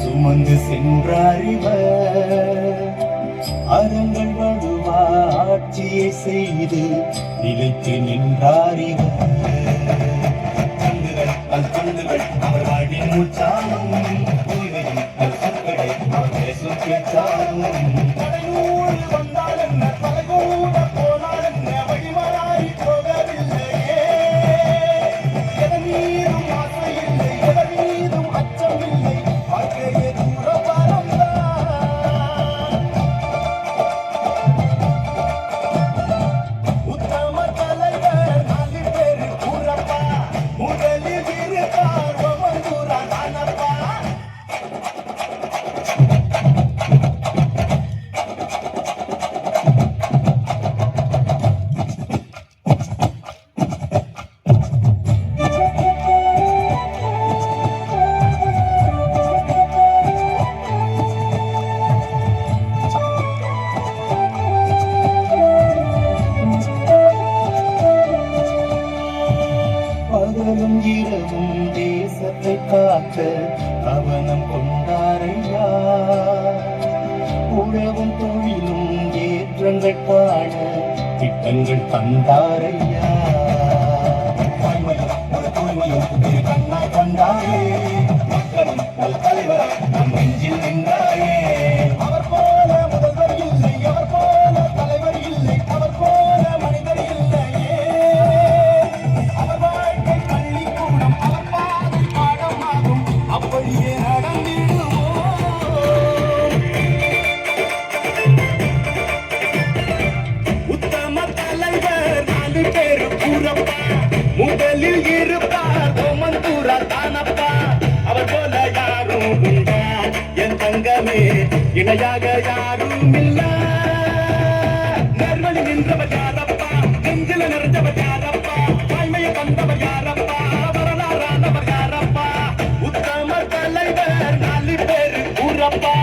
சுமந்து சென்றார் இவர். அறங்கள் வடுவா ஆட்சியை செய்து நிலைத்து நின்றார் இவர். கண்டுகள் அவர் வாழின் மூச்சாலும் உயிரையும் சொற்களை அவர் பேசும் பேச்சாலும் பகலும் இரவும் தேசத்தை காக்க கவனம் கொண்டாரையா. உழவும் தொழிலும் ஏற்றங்கள் காண திட்டங்கள் தந்தாரையா. கண்ணாய் கண்டாயே மக்களும் தலைவர் நம் நெஞ்சில் நின்றாயே. அவர் போல முதல்வர் இல்லை, அவர் போல தலைவர் இல்லை, அவர் போல மனிதர் இல்லையே. அவர் வாழ்க்கை பள்ளிக்கூடம், அவர் பாதை பாடமாகும், அப்படியே நடந்திடுவோம். உத்தம தலைவர் 4 பேரு கூறப்பா, முதலில் இருப்பார் ஓமந்தூரா தானப்பா. அவர் போல யாரும் உண்டா என் தங்கமே, இணையாக யாரும் இல்ல. நேர்வழி நின்றவர் யாரப்பா, நெஞ்சில நிறைஞ்சவர் யாரப்பா, தாய்மையை தந்தவர் யாரப்பா, வரலாறானவர் யாரப்பா. உத்தம தலைவர் 4 பேரு கூறப்பா.